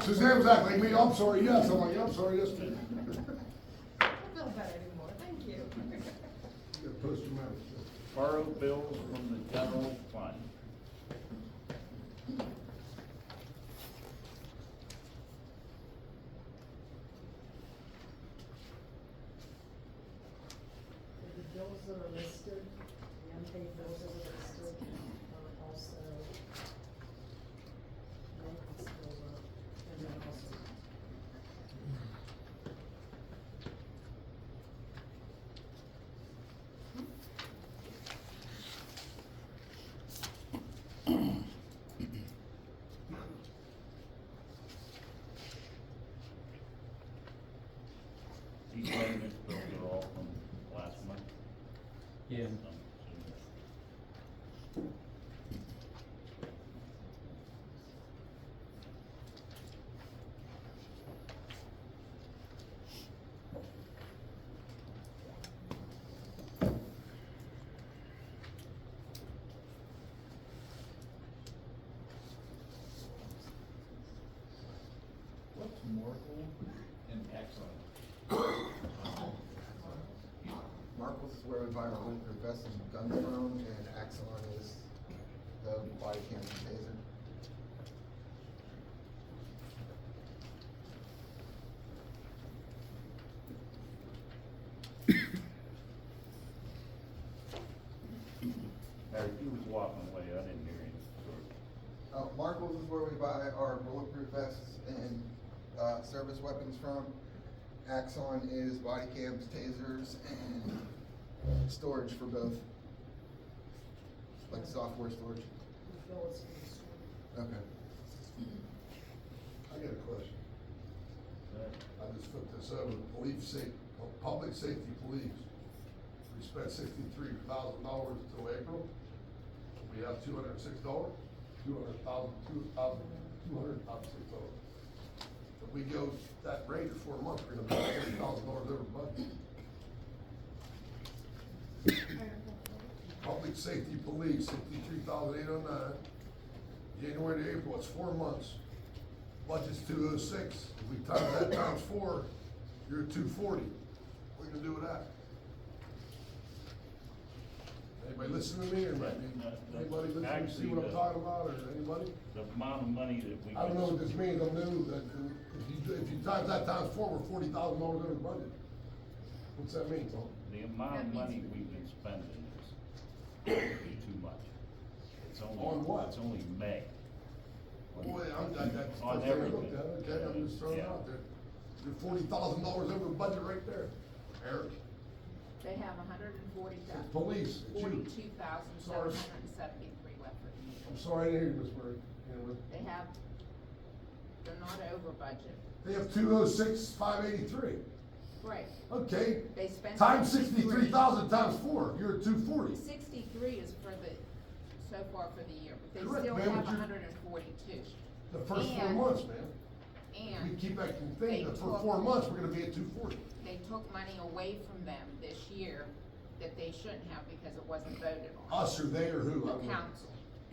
Suzanne was acting like me, I'm sorry, yes, I'm like, I'm sorry, yes. I don't feel bad anymore, thank you. You gotta post your mouth. Borough bills from the general fund. The bills that are listed, the unpaid bills that are listed are also, maintenance bills are, and then also. These maintenance bills are all from last month. Yeah. What's Markle and Exxon? Markles is where we buy our bulletproof vests and guns from, and Axon is the body cam and taser. Eric, you was walking away, I didn't hear you. Markles is where we buy our bulletproof vests and, service weapons from. Axon is body cams, tasers, and storage for both. Like software storage. The bill is for the store. Okay. I got a question. Good. I just flipped this over, public safety police. We spent $63,000 till April. We have $206, $200,006. If we go that rate for 4 months, we're gonna be $40,000 over budget. Public safety police, $63,809. January to April, it's 4 months. Budget's 206. If we times that times 4, you're at 240. What are you gonna do with that? Anybody listen to me or anybody listen to me, see what I'm talking about, or anybody? The amount of money that we. I don't know what this means, I'm new, that if you times that times 4, we're $40,000 over the budget. What's that mean, Tom? The amount of money we've been spending is too much. It's only. On what? It's only May. Boy, that's the On first thing I everything. looked at, okay, I'm just throwing it Yeah. out there. You're $40,000 over the budget right there, Eric. They have It's police, it's you. 42,773 left for the year. I'm sorry, I didn't hear you, Miss Murray. They're not over budget. They have 206,583. Right. Okay, They spent. times 63,000 times 4, you're at 240. 63 is for so far for the year, but they Correct, still ma'am, have but you're- 142. The first 4 And- months, man. We And keep acting they thinking that for took- 4 months, we're gonna be at 240. they took money away from them this year that they shouldn't have because it wasn't voted on. Us or they or who? I The don't know. council.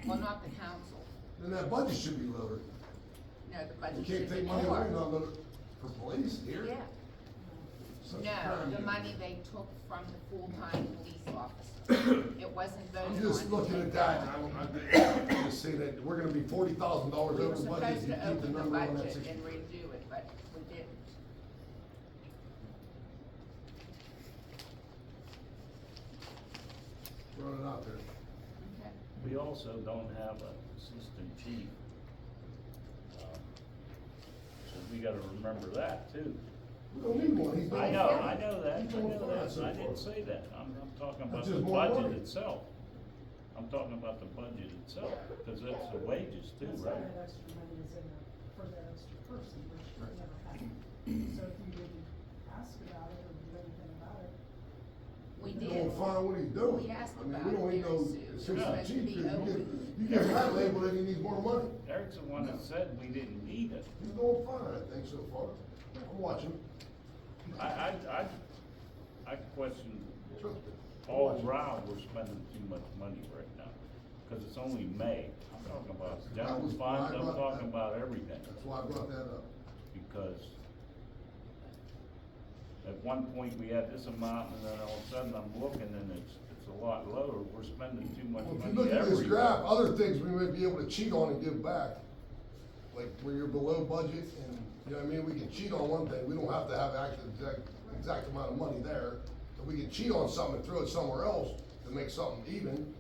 Well, not the council. Then that budget should be lower. No, the You budget can't should be take money more. away, not lower, for police here? Yeah. Such a No, crime. the money they took from the full-time police officer. It wasn't voted on. I'm just looking at that, and I'm just saying that we're gonna be $40,000 We over were the budget, supposed you to keep the open the number on that budget 60. and redo it, but we didn't. Throwing it out there. Okay. We also don't have an assistant chief. So we gotta remember that too. We don't need one, he's I doing know, fine. I know that, He's doing fine so I far. didn't say that, I'm talking about That's the just more budget money. itself. I'm talking about the budget itself, cause that's the wages too, That's why right? that extra money is in there for that extra person, which never happened. So if you didn't ask about it or find what he's doing. We asked I mean, about we don't it, even know Mary Sue. it's It was just supposed to cheap, be 'cause open. you give him that label, then he needs more money. Eric's the one that said we didn't need it. He's doing fine, I think, so far. I'm watching. I question Trust me. all around, we're spending too much money right now, cause it's only May. I'm talking about general was- funds, I I'm brought talking that- about everything, That's why I brought that up. because at one point we had this amount, and then all of a sudden I'm looking and it's a lot lower, we're spending too much Well, if money you look at this everywhere. graph, other things we may be able to cheat on and give back. Like where you're below budget and, you know what I mean, we can cheat on one thing, we don't have to have actually exact amount of money there. If we can cheat on something and throw it somewhere else to make something even,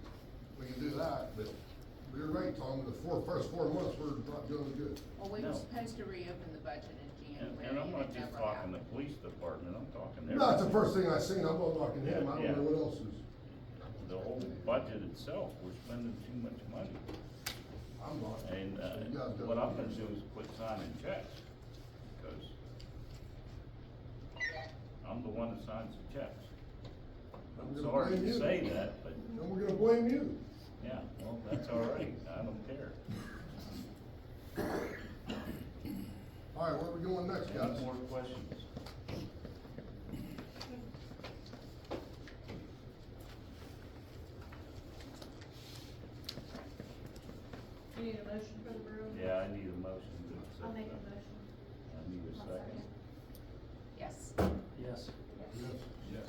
we can do that, but you're right, Tom, the first 4 months, we're not doing good. Well, we No. were supposed to reopen the budget in January, And I'm and not it just never talking the happened. police department, I'm talking everything. No, it's the first thing I seen, I'm not talking him, I Yeah. don't know what else is, The whole budget itself, we're spending too much money. I'm not. And, So you guys go. what I'm gonna do is quit signing checks, because I'm the one that signs the checks. I'm I'm gonna sorry blame to you. say that, but, And we're gonna blame you. yeah, well, that's all right, I don't care. All right, where are we going next, guys? Any more questions? You need a motion for the Borough? Yeah, I need a motion to accept I'll make a that. motion. I need a I'll second. Yes. Yes. Yes. Yes.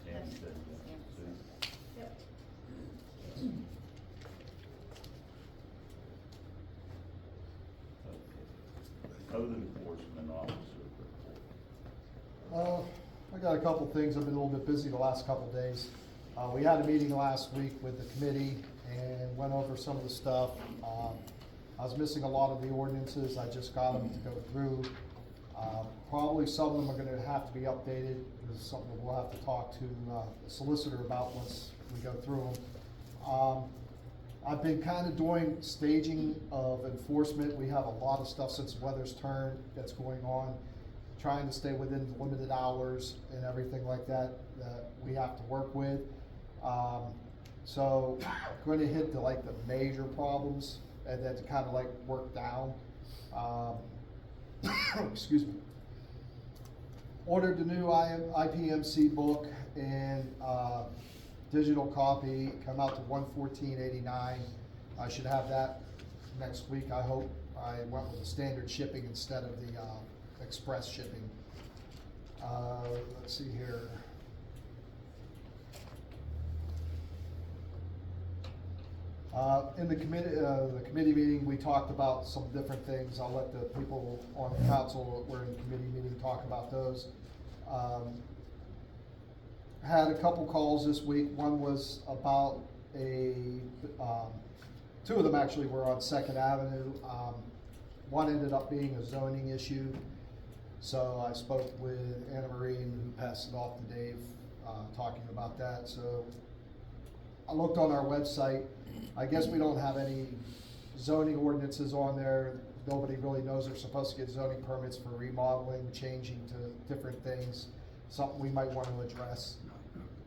Sam said yes. Sue? Yep. Okay. Code enforcement officer report. I got a couple things, I've been a little bit busy the last couple days. We had a meeting last week with the committee and went over some of the stuff. I was missing a lot of the ordinances, I just got them to go through. Probably some of them are gonna have to be updated, this is something that we'll have to talk to the solicitor about once we go through them. I've been kind of doing staging of enforcement. We have a lot of stuff since the weather's turned that's going on, trying to stay within the limited hours and everything like that that we have to work with. So going to hit the major problems and then to kind of work down. Excuse me. Ordered the new IPMC book and digital copy, come out to $114.89. I should have that next week, I hope. I went with the standard shipping instead of the express shipping. Let's see here. In the committee meeting, we talked about some different things. I'll let the people on the council that were in the committee meeting talk about those. Had a couple calls this week. One was about two of them actually were on 2nd Avenue. One ended up being a zoning issue. So I spoke with Anna Marie and passed it off to Dave, talking about that. So I looked on our website. I guess we don't have any zoning ordinances on there. Nobody really knows they're supposed to get zoning permits for remodeling, changing to different things, something we might want to address.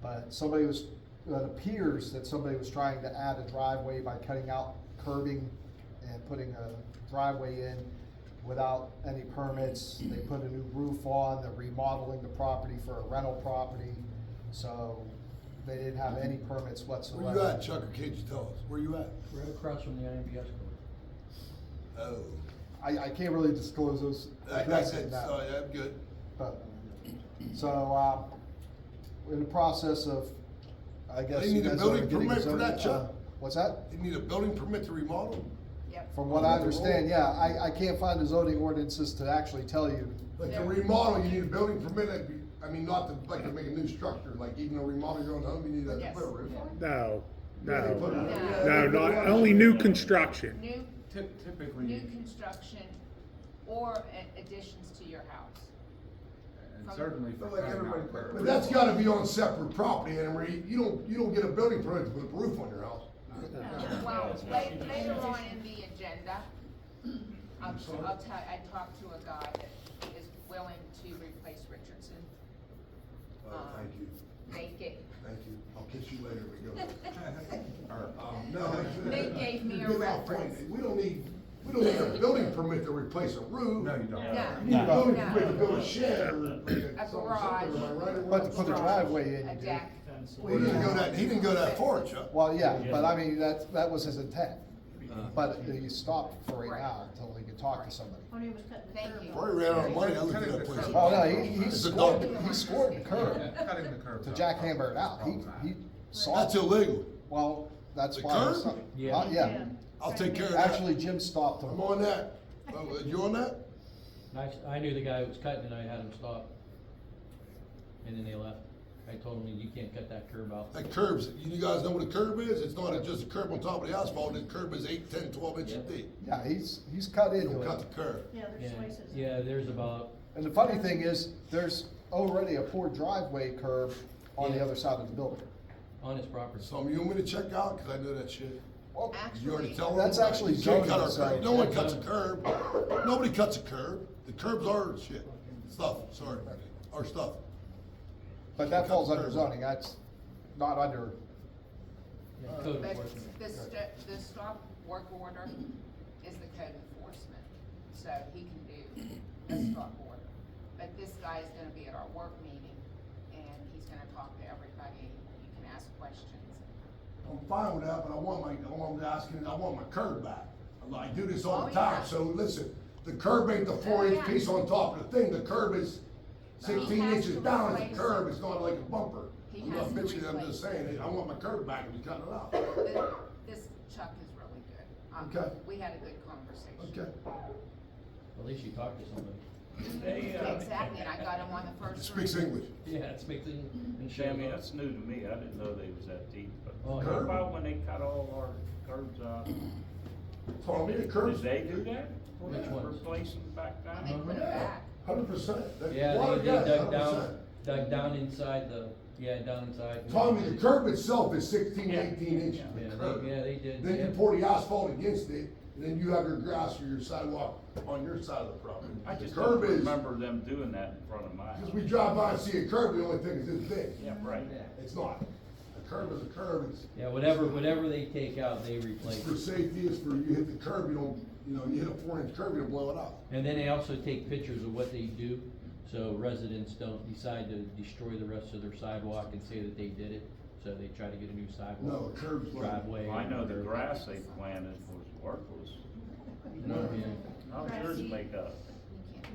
But it appears that somebody was trying to add a driveway by cutting out curbing and putting a driveway in without any permits. They put a new roof on, they're remodeling the property for a rental property, so they didn't have any permits whatsoever. Where you at, Chuck, or can't you tell us? Where you at? Right across from the IMBS court. Oh. I can't really disclose those. That's it, so, yeah, good. But, so, in the process of, I guess. They you need a guys building are getting permit for zoning, that, Chuck? What's that? You need a building permit to remodel? Yep. From what I understand, yeah, I can't find the zoning ordinances to actually tell you. Like to remodel, you need a building permit, not to make a new structure, like even a remodel your own home, you need to Yes. put a roof on. No, Yeah, they put a- no, yeah, no, they put not, one- only new construction. New, Typically, new construction or additions to your house. and certainly for But like cutting everybody out put- curbs. But that's gotta be on separate property, Anna Marie, you don't get a building permit to put a roof on your house. Well, later on in the agenda, I'll tell, I talked to a guy that is willing to replace Richardson. Oh, thank you. Make it Hit you later, we go. No. They gave me a you're getting off point. reference. We don't need a building permit to replace a roof. No, you don't. Yeah. You need a building No. permit to build a shed or like A something garage. simple, am I right or But wrong? to put a driveway in, A you do. deck. Well, he didn't go that far, Chuck. Well, yeah, but I mean, that was his intent. But he stopped for right now until he could talk to somebody. Tony was cutting the Thank curb. you. Before he ran out of money, I looked at that place. Oh, no, he It's a scored, dump. he scored the curb Cutting the curb. to jackhammer it out. He saw. That's illegal. Well, that's The why. curb? it's not- Yeah. Yeah, I'll take care of that. actually, Jim stopped him. I'm on that. You on that? I knew the guy who was cutting and I had him stop. And then they left. I told him, you can't cut that curb out. That curb's, you guys know what a curb is? It's not just a curb on top of the asphalt, the curb is 8, 10, 12 inches deep. Yeah, he's cut You into don't cut it. the curb. Yeah, Yeah, there's slices. yeah, there's about, And the funny thing is, there's already a poor driveway curb on the Yeah. other side of the building. on his property. Some you want me to check out, cause I know that shit. Well, Did you already Actually, tell them? That's actually You can't cut zoning, our so- curb. No one cuts a curb. Nobody cuts a curb. The curbs are shit. Stuff, sorry, our stuff. but that falls under zoning, that's not under, Yeah, code but enforcement. the stop work order is the code enforcement, so he can do a stop order. But this guy is gonna be at our work meeting, and he's gonna talk to everybody, you can ask questions. I'm fine with that, but I want my curb back. I do this all the Oh, time, yeah. so listen, the curb ain't the 4-inch Yeah. piece on top of the thing, the curb is 16 has inches to down, it's a replace curb, it. it's not like a bumper. He I'm has not to bitching, I'm replace just saying, I want my curb back and be cutting it out. This Chuck is really good. Okay. We had a good conversation. Okay. At least you talked to somebody. Exactly, and I got him on the It first. speaks ring. English. Yeah, it's mixing and Sammy, shit. that's new to me, I didn't know they was that deep, but Oh, what yeah. about when they cut all our curbs out? Tommy, the curbs. Did they do that? Which ones? Replace them back And they down? put it back. 100%. Yeah, they dug down inside down inside. Tommy, the curb itself is 16, 18 inches. the Yeah, curb. they did. Then you yeah. pour the asphalt against it, and then you have your grass or your sidewalk on your side of the property. I The just curb don't is, remember them doing that in front of my because house. we drive by and see a curb, the only thing is this big. Yeah, right. It's not. A curb is a curb, it's, Yeah, whatever they take out, they it's replace. for safety, it's for, you hit the curb, you hit a 4-inch curb, you don't blow it out. And then they also take pictures of what they do, so residents don't decide to destroy the rest of their sidewalk and say that they did it. So they try to get a new No, sidewalk, a curb's like. driveway. I know the whatever. grass they planted was worthless. No, yeah. How's yours make up?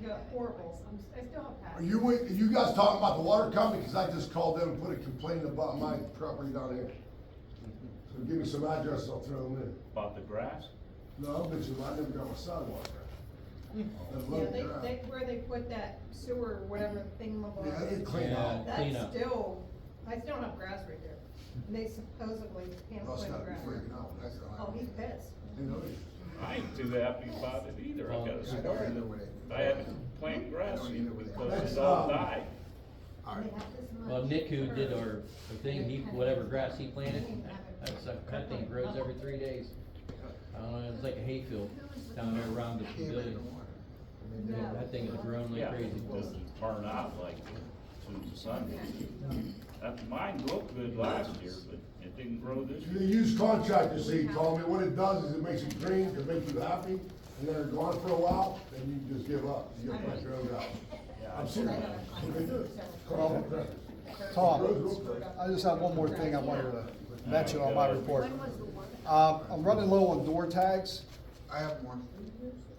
You got horrible. I still have Are you guys talking about the water company? Cause I just called them and put a complaint about my property down here. So give me some addresses, I'll throw them in. About the grass? No, I'm bitching, I never got my sidewalk back. That Yeah, low they, grass. where they put that sewer, whatever thing. Yeah, they clean Yeah. out. Clean That's up. still, I still don't have grass right there. And they supposedly can't Must put not be grass. freaking out, that's all. Oh, he's pissed. You know, I ain't too happy about it either, I got a I don't story. either with it. I haven't planted grass I don't either either with it. because That's, it all um, died. alright. Well, Nick, who did our thing, whatever grass he planted, that thing grows every 3 days. I don't know, it's like a hayfield down there around the Can't make pavilion. no water. Yeah, that thing is growing like Yeah, crazy. it just burn out like as soon as the sun hits. Mine looked good last year, but it didn't grow this You year. use contractor seed, Tommy, what it does is it makes it green to make you happy, and then they're gone for a while, then you just give up, you get like your own out. I'm serious. They do. Carl, Tom, It grows real quick. I just have one more thing I wanted to mention on my report. When was the work? I'm running low on door tags. I have one,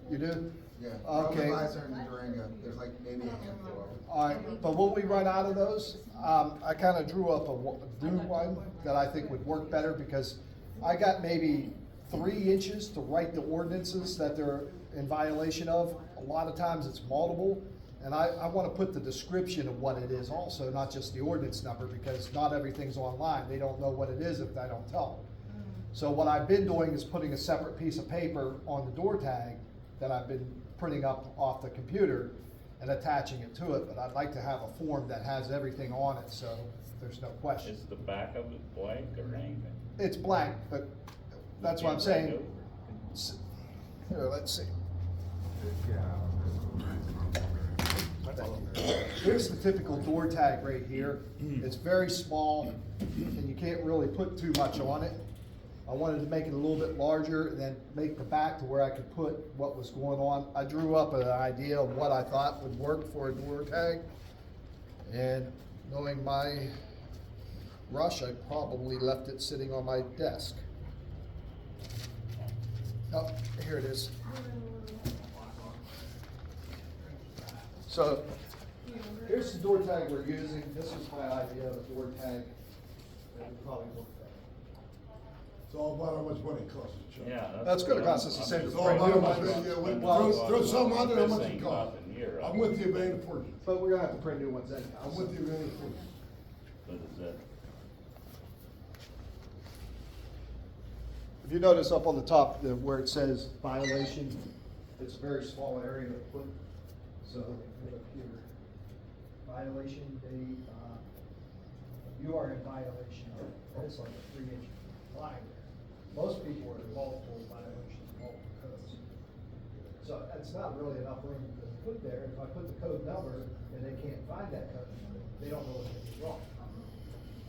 You do? yeah. Okay. Visor and Durango, there's like maybe a handful of them. Alright, but when we run out of those, I kinda drew up a new one that I think would work better, because I got maybe 3 inches to write the ordinances that they're in violation of. A lot of times it's multiple, and I wanna put the description of what it is also, not just the ordinance number, because not everything's online, they don't know what it is if I don't tell them. So what I've been doing is putting a separate piece of paper on the door tag that I've been printing up off the computer and attaching it to it, but I'd like to have a form that has everything on it, so there's no question. Is the back of it blank or anything? It's blank, but that's what I'm saying. Here, let's see. Here's the typical door tag right here. It's very small, and you can't really put too much on it. I wanted to make it a little bit larger and then make the back to where I could put what was going on. I drew up an idea of what I thought would work for a door tag. And knowing my rush, I probably left it sitting on my desk. Oh, here it is. So, here's the door tag we're using. This is my idea of a door tag. It would probably look better. It's all about how much money it costs to check. Yeah. That's gonna cost us the same. It's all about how much, yeah, throw something out there, how much it This costs. ain't nothing here. I'm with you, man, for you. But we're gonna have to print new ones anyhow. I'm with you, man, for you. But is that, If you notice up on the top, where it says violation, it's a very small area to put. So, put up here, violation date, you are in violation of, it's like a 3-inch line there. Most people are in multiple violations, multiple codes. So that's not really enough room to put there. If I put the code number and they can't find that code number, they don't know what they did wrong.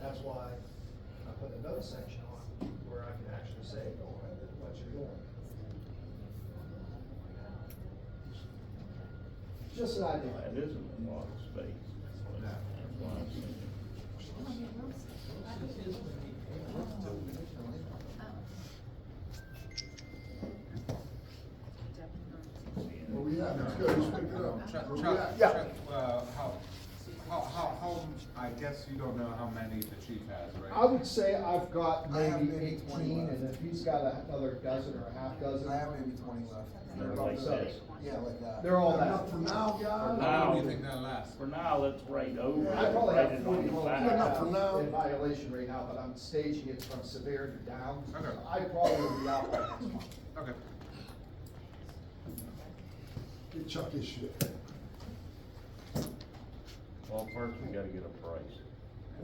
That's why I put a note section on where I can actually say, what you're doing. Just an idea. that isn't a lot of space. That's why I'm saying. Where we at? Let's go, let's pick it up. Chuck, Where we Chuck, at? Yeah. Chuck, how, I guess you don't know how many the chief has, right? I would say I've got I have maybe maybe 20 18, left. and if he's got another dozen or a half dozen. I have maybe 20 left. They're like this. Yeah, like that. They're all Enough that. for now, guys? How long Now- do you think that lasts? For now, let's write over, I probably write have it 40 on the homes Yeah, enough back. for now. in violation right now, but I'm staging it from severe to down. Okay. I probably will be out by next month. Okay. Get Chuck his shit. Well, first we gotta get a price.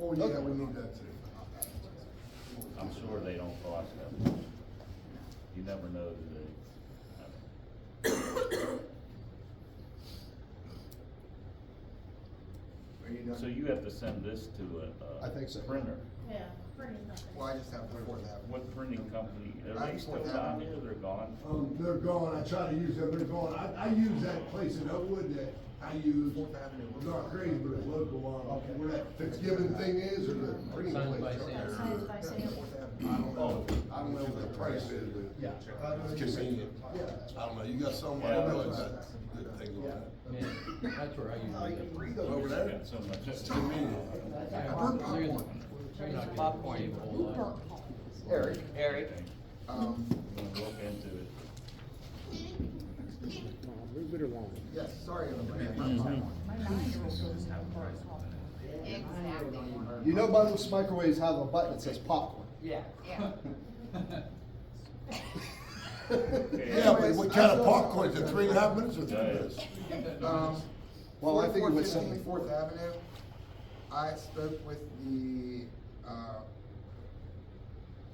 Oh, yeah, we need that too. I'm sure they don't cost that much. You never know, do they? Are you done? So you have to send this to I think so. a printer. Yeah, pretty nothing. Well, I just have the Fourth Avenue. What printing company, are I they still have down one. here, they're gone? They're gone, I try to use them, they're gone. I use that place in Oakwood that I use. Fourth Avenue. It's not crazy, but it's local, Okay. where that Fitzgibbon thing is, or the printing Signed place. by up Sam. there. Signed by Sam. Fourth I Avenue. don't know, I don't know what the price is, but Yeah. it's convenient. Yeah. I don't know, you got somebody Yeah, that knows that's- that good thing on that. Yeah, that's where I usually go. Over there? Got so much. It's convenient. You're not popcorn a whole lot. Eric. Eric. Um, We'll look into it. yes, sorry, everybody. Exactly. You know most microwaves have a button that says popcorn. Yeah. Yeah, but what kind of popcorn, is it 3.5 minutes or 3 minutes? Well, I think it was 4415 Fourth Avenue, I spoke with the,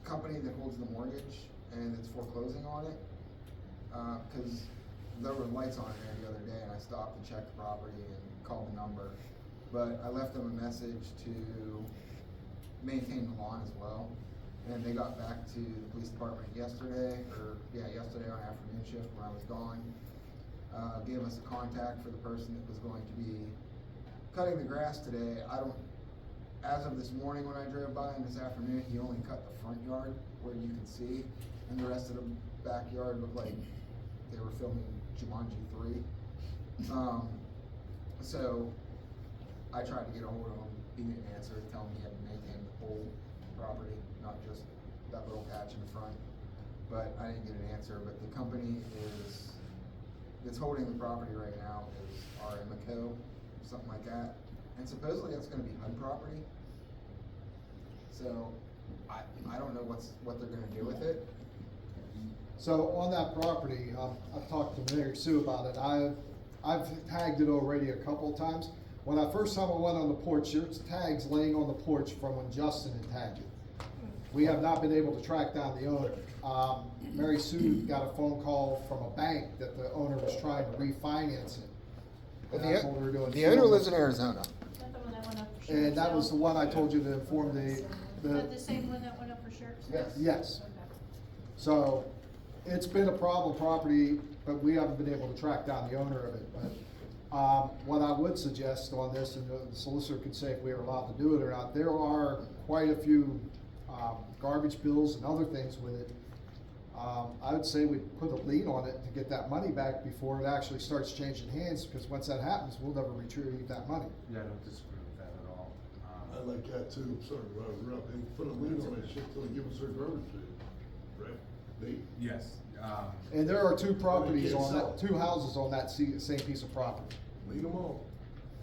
company that holds the mortgage, and it's foreclosing on it. Cause there were lights on it there the other day, and I stopped and checked the property and called the number. But I left them a message to maintain the lawn as well. And they got back to the police department yesterday on afternoon shift when I was gone. Gave us a contact for the person that was going to be cutting the grass today. As of this morning when I drove by and this afternoon, he only cut the front yard where you can see, and the rest of the backyard looked like they were filming Jumanji 3. So I tried to get a hold of him, he didn't answer, telling me he had to maintain the whole property, not just that little patch in the front. But I didn't get an answer, but the company that's holding the property right now is RMCO, something like that. And supposedly that's gonna be HUD property. So I don't know what they're gonna do with it. So on that property, I've talked to Mary Sue about it. I've tagged it already a couple of times. When I first time I went on the porch, there's tags laying on the porch from when Justin had tagged it. We have not been able to track down the owner. Mary Sue got a phone call from a bank that the owner was trying to refinance it. And I told her we're doing The two owner on lives in this. Arizona. Is that the one that went up for sheriff's? And that was the one I told you to inform Is the, that the same one that went up for sheriff's? Yes. yes. Okay. So, it's been a problem property, but we haven't been able to track down the owner of it, but, what I would suggest on this, and the solicitor could say if we are allowed to do it or not, there are quite a few, garbage bills and other things with it. I would say we put a lien on it to get that money back before it actually starts changing hands, because once that happens, we'll never retrieve that money. Yeah, I don't disagree with that at all. I like that too, sorry, Rob, and put a lien on that shit till they give us their garbage fee, right? They, Yes, And there are two properties can't on sell that, it. two houses on that same piece of property. lean them all.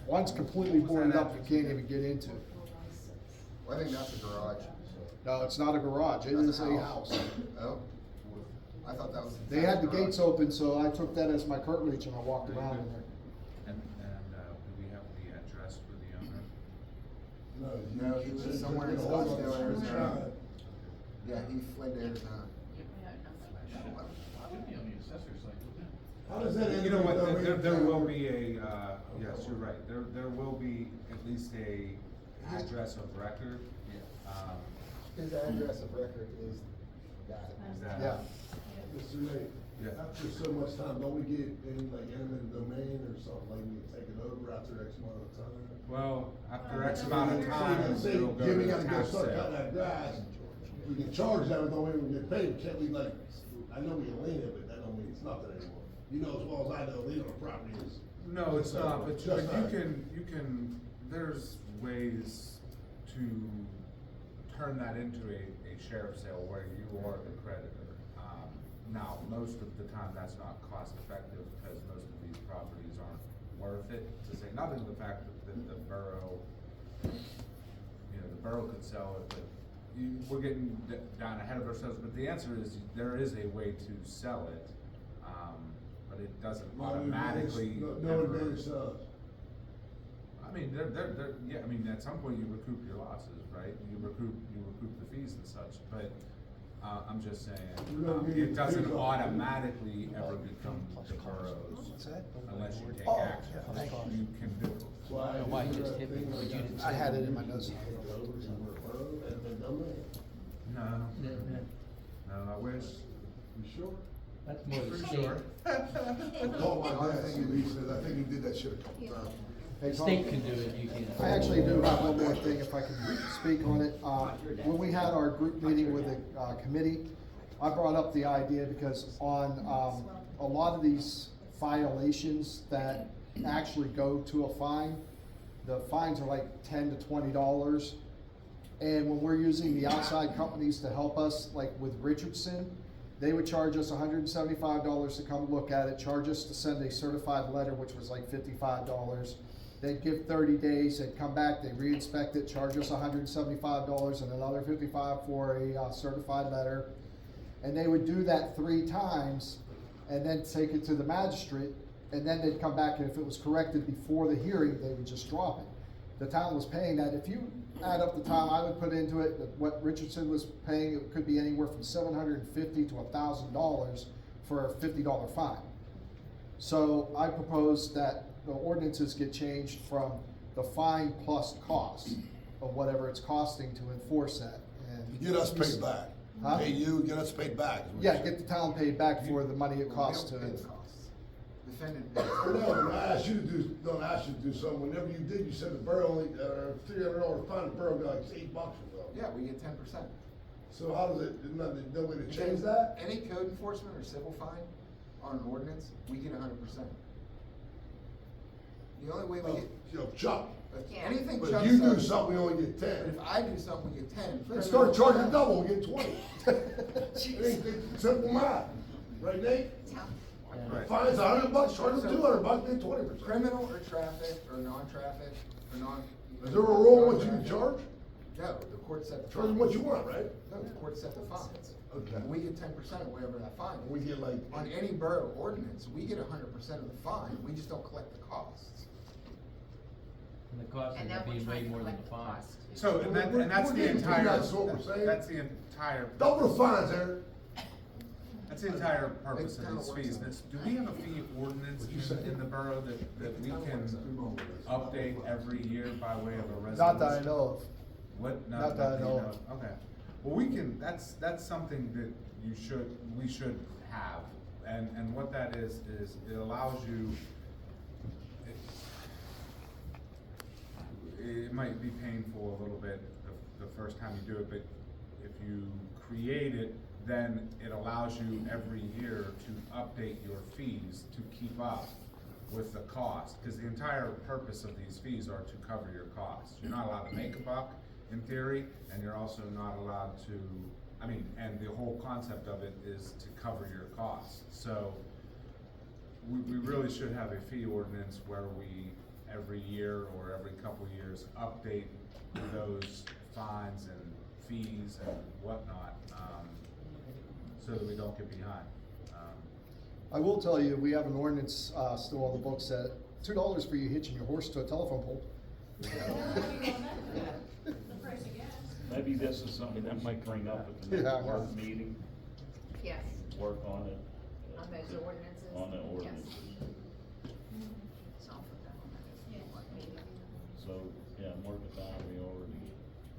One's completely What was boarded that up, you address can't again? even get into. Well, I think that's a garage. No, it's not a garage, it That's is a house. Oh, I thought that was. They had the garage. gates open, so I took that as my curtilage and I walked around in there. and, do we have the address for the owner? No, he lives somewhere in Scottsdale, Arizona. Yeah, he fled to Arizona. How does that? You know what, end up there in will town? be a, yes, you're right, there will be at least a address of record. His address of record is that. Is that? Yeah. Mr. Nate, Yeah. after so much time, don't we get any like eminent domain or something, like we take it over after X amount of time? Well, after X amount of time, Say, it'll go Jimmy to gotta the go tax start cutting sale. that grass, we can charge that, but don't even get paid, can't we like, I know we can lean it, but that don't mean it's nothing anymore. You know as well as I know, lien on a property is. No, it's not, but Just not. you can, there's ways to turn that into a sheriff's sale where you are the creditor. Now, most of the time, that's not cost effective because most of these properties aren't worth it, to say nothing of the fact that the borough, the borough could sell it, but we're getting down ahead of ourselves, but the answer is, there is a way to sell it, but it doesn't automatically. No advantage to us. I mean, yeah, I mean, at some point you recoup your losses, right? You recoup the fees and such, but, I'm just saying, it doesn't automatically ever become the borough's unless you take action, which you can do. That's why I why he do just that hit me, thing but where you I didn't I had it in my notes. take it over somewhere borough, and they done that. No, I wish. You sure? That's more the For state. sure. I called my dad, he said, I think he did that shit a couple times. Hey, The Tom, state can do it, you can't. I actually do have one more thing, if I can speak on it. When we had our group meeting with the committee, I brought up the idea because on a lot of these violations that actually go to a fine, the fines are like $10 to $20. And when we're using the outside companies to help us, like with Richardson, they would charge us $175 to come look at it, charge us to send a certified letter, which was like $55. They'd give 30 days, they'd come back, they re-inspect it, charge us $175 and another $55 for a certified letter. And they would do that 3 times and then take it to the magistrate, and then they'd come back, and if it was corrected before the hearing, they would just drop it. The town was paying that. If you add up the time I would put into it, what Richardson was paying, it could be anywhere from $750 to $1,000 for a $50 fine. So I propose that the ordinances get changed from the fine plus cost of whatever it's costing to enforce that. And Get us paid back. Huh? Pay you, get us paid back. Yeah, get the town paid back for the money it costs to. We don't pay the costs. Defendant No, I asked you to do, don't ask you to do something, whenever you did, you said the borough only, $300 fine, the borough got like $8 or something. Yeah, we get 10%. So how does it, no way to change that? Any code enforcement or civil fine on an ordinance, we get 100%. The only way we Oh, get, you know, Chuck, if Yeah. anything but Chuck if you do says- something, we only get But 10. if I do something, we get 10. Let's start charging double, we get 20. It ain't simple math, right, Nate? Right. Fine's $100, charge them $200, get 20%. Criminal or traffic or non-traffic or non. Is there a rule what you can charge? No, the court set the. Charge them what you want, right? No, the court set the fines. Okay. And we get 10% of whatever that fine. We get like. On any borough ordinance, we get 100% of the fine, we just don't collect the costs. And the cost And ends then up we're being way trying to more than collect the the fine. cost. So, and that's We're the getting entire, peanuts, is what we're saying. that's the entire. Double the fines, Eric. That's the entire purpose It of kinda these works fees. out. Do we have a fee ordinance What'd you say? in the borough that we can update every year by way of a resolution? Not that I know of. What? Not that I know of. Okay. Well, we can, that's something that we should have. And what that is it allows you, it might be painful a little bit the first time you do it, but if you create it, then it allows you every year to update your fees to keep up with the cost. Because the entire purpose of these fees are to cover your costs. You're not allowed to make a buck in theory, and you're also not allowed to, and the whole concept of it is to cover your costs. So we really should have a fee ordinance where we, every year or every couple years, update those fines and fees and whatnot, so that we don't get behind. I will tell you, we have an ordinance, still on the books at $2 for you hitching your horse to a telephone pole. Maybe this is something that might bring up at the Yeah, next I know. work meeting, Yes, work on it. on those ordinances. On the Yes. ordinances. So I'll put that on that work meeting. So, yeah, mark it down, we already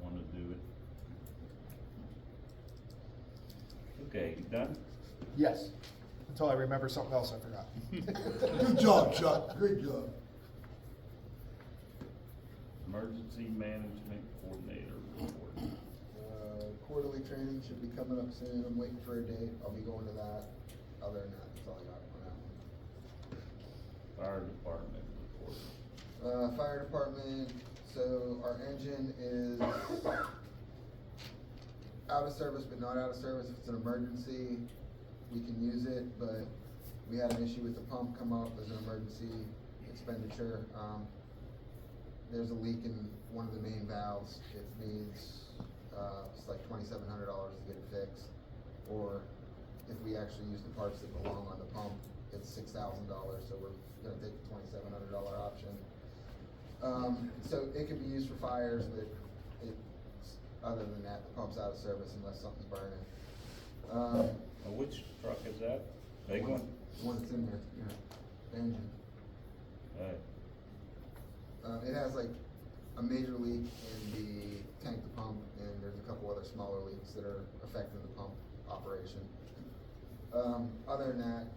wanna do it. Okay, you done? Yes, until I remember something else I forgot. Good job, Chuck, great job. Emergency management coordinator report. Quarterly training should be coming up soon. I'm waiting for a date. I'll be going to that. Other than that, that's all I got for now. Fire department report. Fire department, so our engine is out of service, but not out of service. If it's an emergency, we can use it, but we had an issue with the pump come up as an emergency expenditure. There's a leak in one of the main valves. It needs, it's like $2,700 to get it fixed. Or if we actually use the parts that belong on the pump, it's $6,000, so we're gonna take the $2,700 option. So it can be used for fires, but other than that, the pump's out of service unless something's burning. Which truck is that? Big one? The one that's in there, yeah, the engine. Alright, It has like a major leak in the tank to pump, and there's a couple other smaller leaks that are affecting the pump operation. Other than that,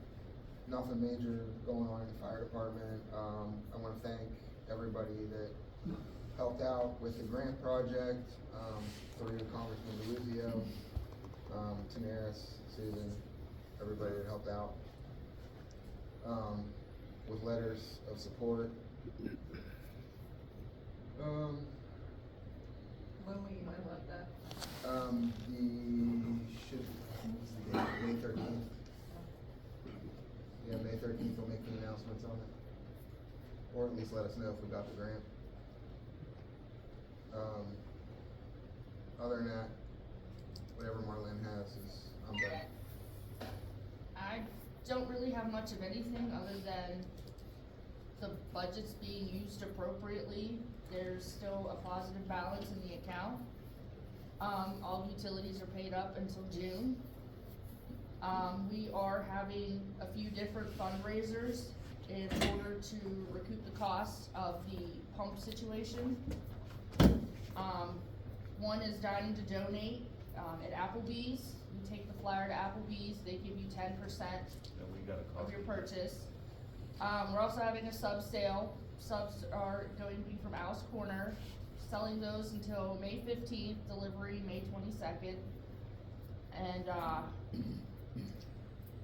nothing major going on in the fire department. I wanna thank everybody that helped out with the grant project, through Congressman DeLuzio, Tanaris, Susan, everybody that helped out, with letters of support. When will you know about that? What's the date, May 13th? Yeah, May 13th will make the announcements on it. Or at least let us know if we got the grant. Other than that, whatever Marlene has is, I'm done. I don't really have much of anything other than the budget's being used appropriately. There's still a positive balance in the account. All utilities are paid up until June. We are having a few different fundraisers in order to recoup the costs of the pump situation. One is Dining to Donate, at Applebee's. You take the flyer to Applebee's, they give you 10% yeah, we got a of copy. your purchase. We're also having a sub sale. Subs are going to be from Alice Corner, selling those until May 15th, delivery May 22nd. And,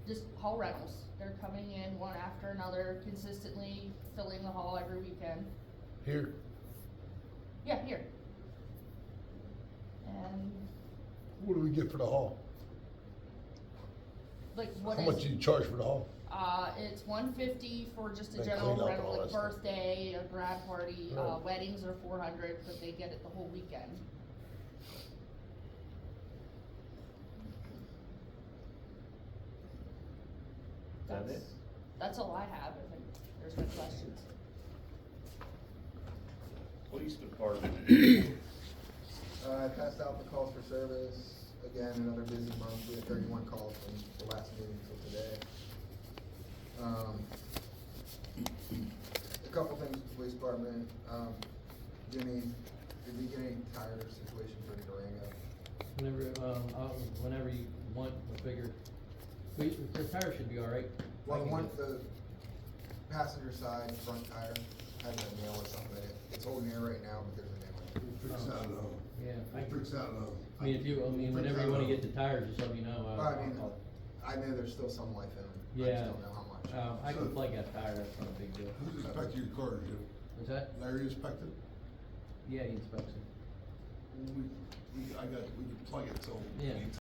just hall rentals. They're coming in one after another, consistently filling the hall every weekend. Here, Yeah, here. And, what do we get for the hall? like, what How is? much do you charge for the hall? It's $150 for just a Like general clean up and rental, all like that stuff. birthday, a grad party, Oh. weddings are $400, but they get it the whole weekend. Is that it? That's all I have, if there's no questions. Police department. I passed out the calls for service, again, another busy month, we had 31 calls from the last meeting till today. A couple things with the police department, Jimmy, did we get any tire situation for the Durango? Whenever you want, I figure, the tire should be alright. Well, the one, the passenger side front tire had a nail or something in it, it's holding air right now, but there's a nail in it. We'll fix that at home. Yeah, We'll fix that at home. I mean, whenever you wanna get the tires, just let me know. I know there's still some life in them, I Yeah. just don't know how much. I can plug that tire, that's not a big deal. Who's inspecting your car, Jim? What's that? Larry inspected? Yeah, he inspects it. We can plug it, so. Yeah.